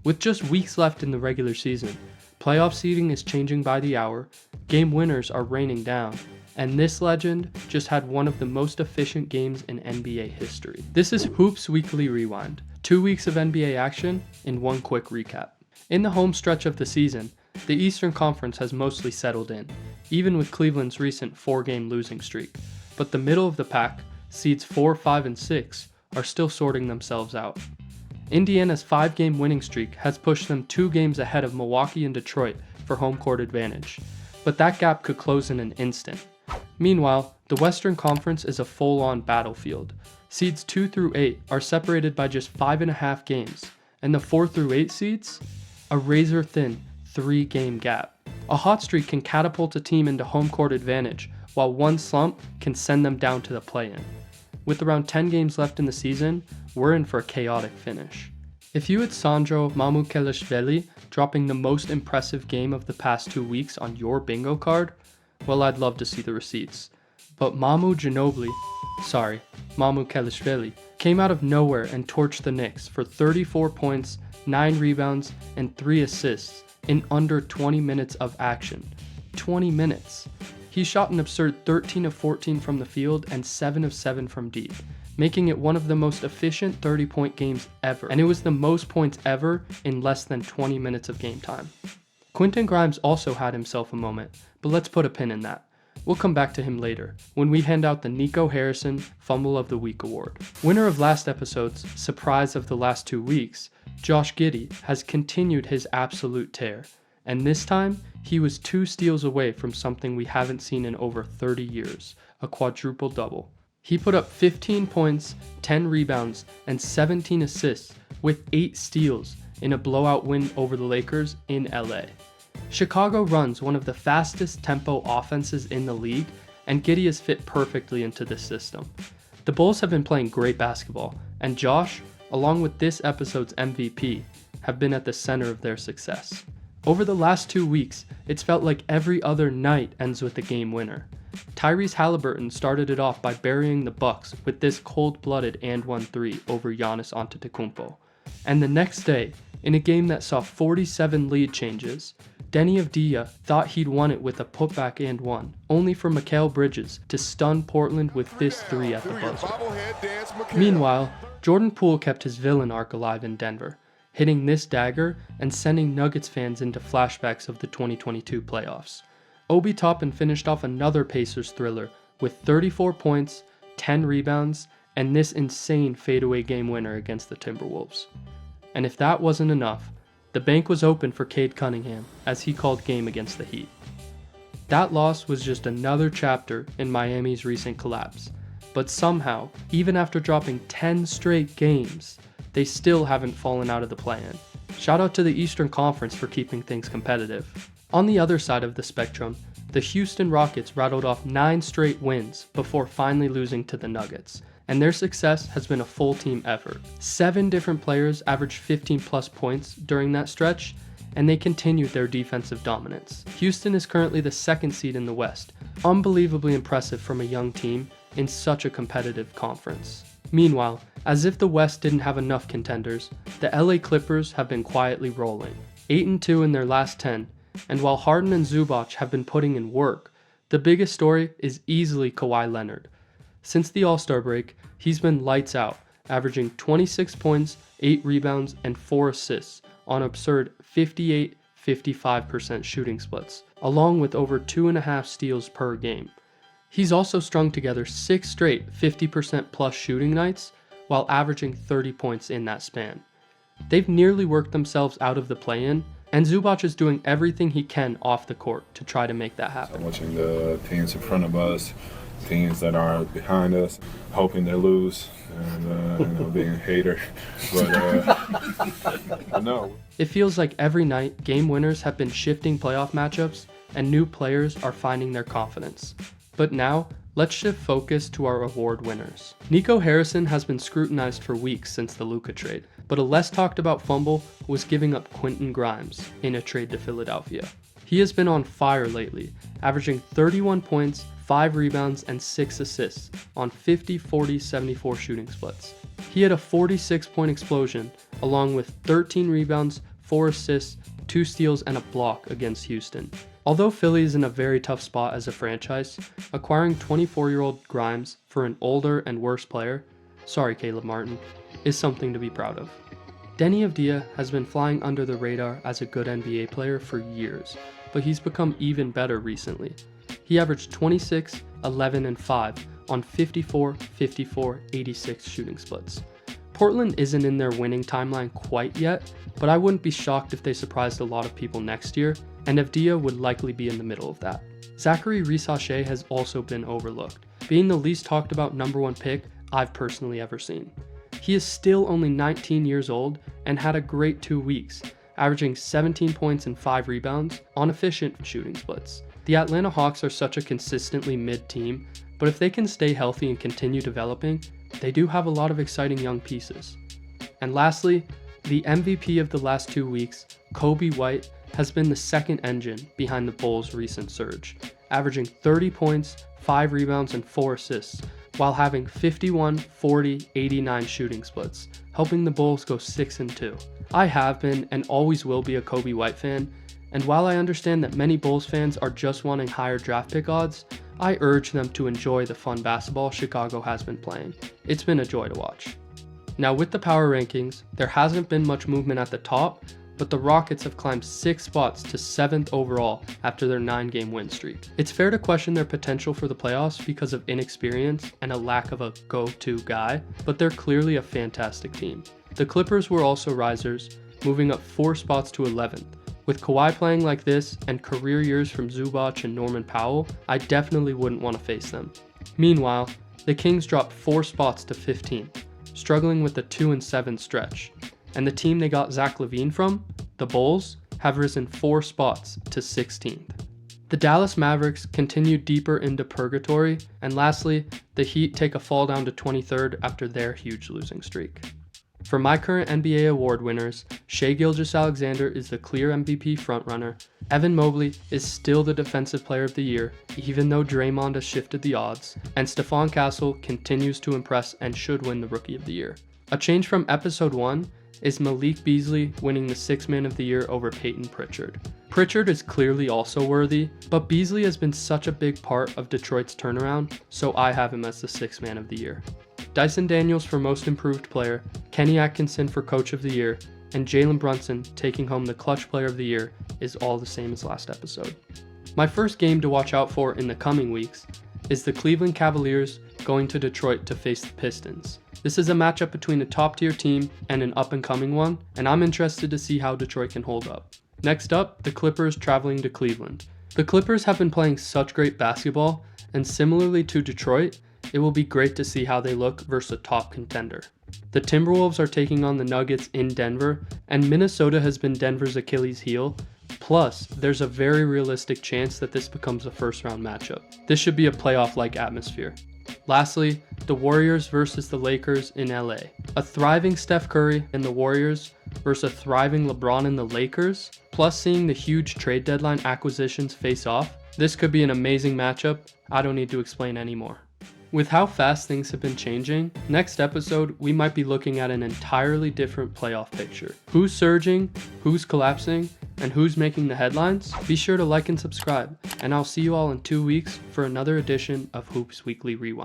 With just weeks left in the regular season, playoff seeding is changing by the hour, game winners are raining down, and this legend just had one of the most efficient games in NBA history. This is Hoops Weekly Rewind, 2 weeks of NBA action in one quick recap. In the home stretch of the season, the Eastern Conference has mostly settled in, even with Cleveland's recent 4-game losing streak, but the middle of the pack, seeds 4, 5, and 6, are still sorting themselves out. Indiana's 5-game winning streak has pushed them 2 games ahead of Milwaukee and Detroit for home court advantage, but that gap could close in an instant. Meanwhile, the Western Conference is a full-on battlefield. Seeds 2 through 8 are separated by just 5.5 games, and the 4 through 8 seeds? A razor-thin 3-game gap. A hot streak can catapult a team into home court advantage, while one slump can send them down to the play-in. With around 10 games left in the season, we're in for a chaotic finish. If you had Sandro Mamukelashvili dropping the most impressive game of the past 2 weeks on your bingo card, well, I'd love to see the receipts. But Mamukelashvili came out of nowhere and torched the Knicks for 34 points, 9 rebounds, and 3 assists in under 20 minutes of action. 20 minutes. He shot an absurd 13 of 14 from the field and 7 of 7 from deep, making it one of the most efficient 30-point games ever, and it was the most points ever in less than 20 minutes of game time. Quentin Grimes also had himself a moment, but let's put a pin in that. We'll come back to him later, when we hand out the Nico Harrison Fumble of the Week award. Winner of last episode's Surprise of the Last 2 Weeks, Josh Giddey has continued his absolute tear, and this time, he was 2 steals away from something we haven't seen in over 30 years, a quadruple-double. He put up 15 points, 10 rebounds, and 17 assists with 8 steals in a blowout win over the Lakers in LA. Chicago runs one of the fastest tempo offenses in the league, and Giddey has fit perfectly into this system. The Bulls have been playing great basketball, and Josh, along with this episode's MVP, have been at the center of their success. Over the last 2 weeks, it's felt like every other night ends with a game winner. Tyrese Halliburton started it off by burying the Bucks with this cold-blooded and 1-3 over Giannis Antetokounmpo. And the next day, in a game that saw 47 lead changes, Denny Avdija thought he'd won it with a putback and 1, only for Mikal Bridges to stun Portland with this 3 at the buzzer. Meanwhile, Jordan Poole kept his villain arc alive in Denver, hitting this dagger and sending Nuggets fans into flashbacks of the 2022 playoffs. Obi Toppin finished off another Pacers thriller with 34 points, 10 rebounds, and this insane fadeaway game winner against the Timberwolves. And if that wasn't enough, the bank was open for Cade Cunningham as he called game against the Heat. That loss was just another chapter in Miami's recent collapse, but somehow, even after dropping 10 straight games, they still haven't fallen out of the play-in. Shout out to the Eastern Conference for keeping things competitive. On the other side of the spectrum, the Houston Rockets rattled off 9 straight wins before finally losing to the Nuggets, and their success has been a full team effort. 7 different players averaged 15 plus points during that stretch, and they continued their defensive dominance. Houston is currently the 2nd seed in the West, unbelievably impressive from a young team in such a competitive conference. Meanwhile, as if the West didn't have enough contenders, the LA Clippers have been quietly rolling, 8-2 in their last 10, and while Harden and Zubac have been putting in work, the biggest story is easily Kawhi Leonard. Since the All-Star break, he's been lights out, averaging 26 points, 8 rebounds, and 4 assists on absurd 58-55% shooting splits, along with over 2.5 steals per game. He's also strung together 6 straight 50% plus shooting nights while averaging 30 points in that span. They've nearly worked themselves out of the play-in, and Zubac is doing everything he can off the court to try to make that happen. So watching the teams in front of us, teams that are behind us, hoping they lose, and being a hater. But no. It feels like every night, game winners have been shifting playoff matchups, and new players are finding their confidence. But now, let's shift focus to our award winners. Nico Harrison has been scrutinized for weeks since the Luka trade, but a less talked about fumble was giving up Quentin Grimes in a trade to Philadelphia. He has been on fire lately, averaging 31 points, 5 rebounds, and 6 assists on 50-40-74 shooting splits. He had a 46-point explosion, along with 13 rebounds, 4 assists, 2 steals, and a block against Houston. Although Philly is in a very tough spot as a franchise, acquiring 24-year-old Grimes for an older and worse player, sorry Caleb Martin, is something to be proud of. Deni Avdija has been flying under the radar as a good NBA player for years, but he's become even better recently. He averaged 26, 11, and 5 on 54, 54, 86 shooting splits. Portland isn't in their winning timeline quite yet, but I wouldn't be shocked if they surprised a lot of people next year, and Avdija would likely be in the middle of that. Zachary Reese-Haché has also been overlooked, being the least talked about #1 pick I've personally ever seen. He is still only 19 years old and had a great 2 weeks, averaging 17 points and 5 rebounds on efficient shooting splits. The Atlanta Hawks are such a consistently mid team, but if they can stay healthy and continue developing, they do have a lot of exciting young pieces. And lastly, the MVP of the last 2 weeks, Kobe White, has been the second engine behind the Bulls' recent surge, averaging 30 points, 5 rebounds, and 4 assists, while having 51, 40, 89 shooting splits, helping the Bulls go 6-2. I have been and always will be a Kobe White fan, and while I understand that many Bulls fans are just wanting higher draft pick odds, I urge them to enjoy the fun basketball Chicago has been playing. It's been a joy to watch. Now with the power rankings, there hasn't been much movement at the top, but the Rockets have climbed 6 spots to 7th overall after their 9-game win streak. It's fair to question their potential for the playoffs because of inexperience and a lack of a go-to guy, but they're clearly a fantastic team. The Clippers were also risers, moving up 4 spots to 11th. With Kawhi playing like this and career years from Zubac and Norman Powell, I definitely wouldn't want to face them. Meanwhile, the Kings dropped 4 spots to 15th, struggling with the 2-7 stretch. And the team they got Zach LaVine from, the Bulls, have risen 4 spots to 16th. The Dallas Mavericks continue deeper into purgatory, and lastly, the Heat take a fall down to 23rd after their huge losing streak. For my current NBA award winners, Shai Gilgeous-Alexander is the clear MVP frontrunner, Evan Mobley is still the Defensive Player of the Year, even though Draymond has shifted the odds, and Stephon Castle continues to impress and should win the Rookie of the Year. A change from episode 1 is Malik Beasley winning the 6th Man of the Year over Peyton Pritchard. Pritchard is clearly also worthy, but Beasley has been such a big part of Detroit's turnaround, so I have him as the 6th Man of the Year. Dyson Daniels for Most Improved Player, Kenny Atkinson for Coach of the Year, and Jalen Brunson taking home the Clutch Player of the Year is all the same as last episode. My first game to watch out for in the coming weeks is the Cleveland Cavaliers going to Detroit to face the Pistons. This is a matchup between a top-tier team and an up-and-coming one, and I'm interested to see how Detroit can hold up. Next up, the Clippers traveling to Cleveland. The Clippers have been playing such great basketball, and similarly to Detroit, it will be great to see how they look versus a top contender. The Timberwolves are taking on the Nuggets in Denver, and Minnesota has been Denver's Achilles heel. Plus, there's a very realistic chance that this becomes a first-round matchup. This should be a playoff-like atmosphere. Lastly, the Warriors versus the Lakers in LA. A thriving Steph Curry and the Warriors versus a thriving LeBron and the Lakers, plus seeing the huge trade deadline acquisitions face off, this could be an amazing matchup. I don't need to explain anymore. With how fast things have been changing, next episode we might be looking at an entirely different playoff picture. Who's surging, who's collapsing, and who's making the headlines? Be sure to like and subscribe, and I'll see you all in 2 weeks for another edition of Hoops Weekly Rewind.